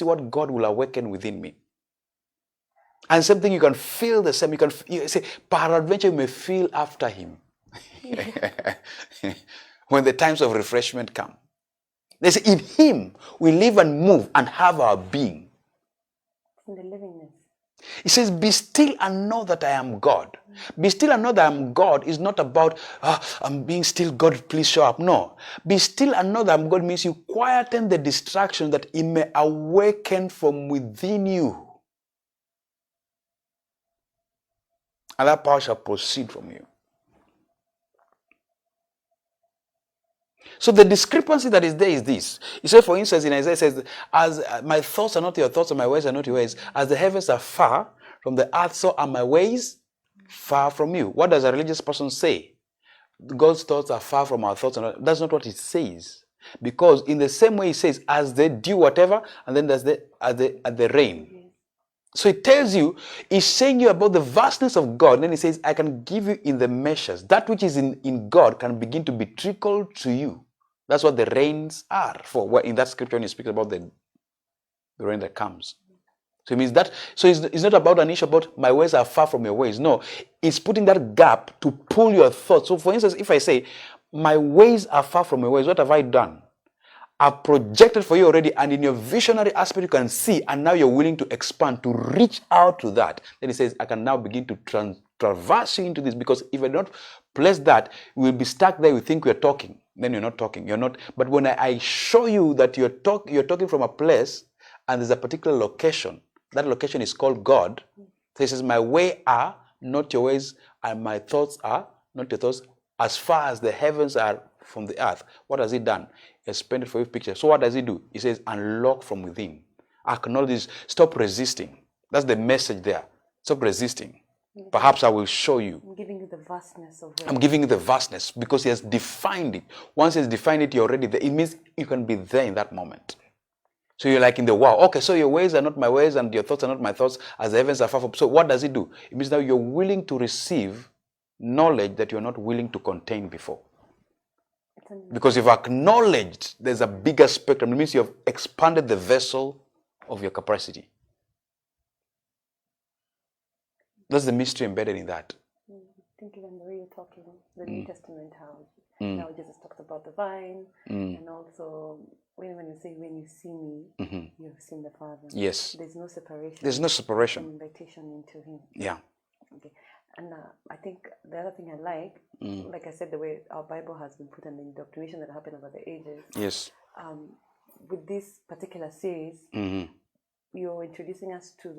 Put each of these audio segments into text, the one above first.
see what God will awaken within me. And same thing, you can feel the same. You say, peradventure you may feel after him. When the times of refreshment come. They say, in him we live and move and have our being. In the livingness. He says, be still and know that I am God. Be still and know that I am God is not about, I'm being still, God, please show up. No. Be still and know that I'm God means you quieten the distraction that it may awaken from within you. And that power shall proceed from you. So the discrepancy that is there is this. He said, for instance, in Isaiah, it says, as my thoughts are not your thoughts and my ways are not your ways, as the heavens are far from the earth, so are my ways far from you. What does a religious person say? God's thoughts are far from our thoughts. That's not what it says. Because in the same way it says, as they do whatever, and then there's the rain. So it tells you, it's saying you about the vastness of God. And then it says, I can give you in the measures. That which is in God can begin to be trickled to you. That's what the rains are for. Where in that scripture, when he speaks about the rain that comes. So it means that, so it's not about an issue about my ways are far from your ways. No, it's putting that gap to pull your thoughts. So for instance, if I say, my ways are far from your ways, what have I done? I've projected for you already, and in your visionary aspect you can see, and now you're willing to expand, to reach out to that. Then he says, I can now begin to traverse you into this, because if I don't place that, we'll be stuck there. We think we're talking. Then you're not talking. You're not. But when I show you that you're talking from a place, and there's a particular location, that location is called God. So he says, my way are not your ways, and my thoughts are not your thoughts, as far as the heavens are from the earth. What has he done? He has painted for you picture. So what does he do? He says, unlock from within. Acknowledge this. Stop resisting. That's the message there. Stop resisting. Perhaps I will show you. I'm giving you the vastness of it. I'm giving you the vastness because he has defined it. Once he has defined it, you're already there. It means you can be there in that moment. So you're like in the wow. Okay, so your ways are not my ways and your thoughts are not my thoughts, as the heavens are far from. So what does it do? It means now you're willing to receive knowledge that you're not willing to contain before. Because you've acknowledged there's a bigger spectrum. It means you've expanded the vessel of your capacity. That's the mystery embedded in that. I think even the way you're talking, the New Testament, how now Jesus talks about the vine, and also when you say, when you see me, you have seen the Father. Yes. There's no separation. There's no separation. An invitation into him. Yeah. Okay. And I think the other thing I like I said, the way our Bible has been put and the indoctrination that happened over the ages. Yes. With this particular series, you're introducing us to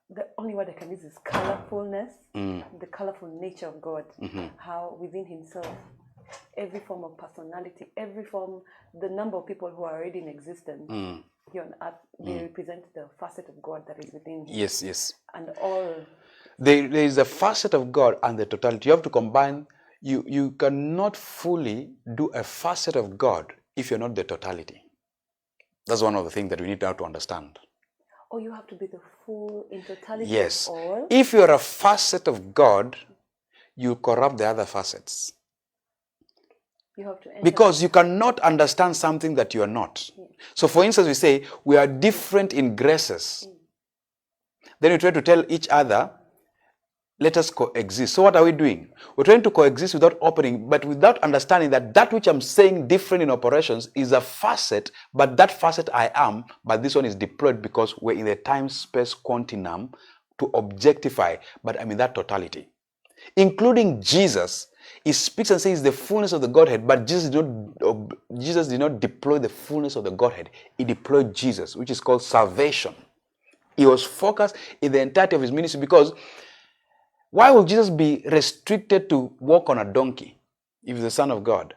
the only word I can use is colorfulness, the colorful nature of God, how within himself, every form of personality, the number of people who are already in existence here on earth, they represent the facet of God that is within him. Yes, yes. And all... There is a facet of God and the totality. You have to combine. You cannot fully do a facet of God if you're not the totality. That's one of the things that we need now to understand. Oh, you have to be the full in totality. Yes. Of all? If you're a facet of God, you corrupt the other facets. You have to enter. Because you cannot understand something that you are not. Yes. So for instance, we say we are different in graces. Then we try to tell each other, let us coexist. So what are we doing? We're trying to coexist without opening, but without understanding that which I'm saying different in operations is a facet, but that facet I am, but this one is deployed because we're in the time-space continuum to objectify, but I'm in that totality. Including Jesus, he speaks and says the fullness of the Godhead, but Jesus did not deploy the fullness of the Godhead. He deployed Jesus, which is called salvation. He was focused in the entirety of his ministry because why would Jesus be restricted to walk on a donkey if he's the Son of God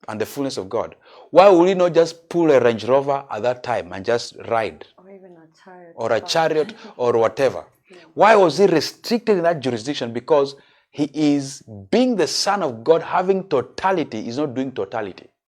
and the fullness of God? Why would he not just pull a Range Rover at that time and just ride? Or even a chariot. Or a chariot or whatever. Yeah. Why was he restricted in that jurisdiction? Because he is being the Son of God, having totality, is not doing totality.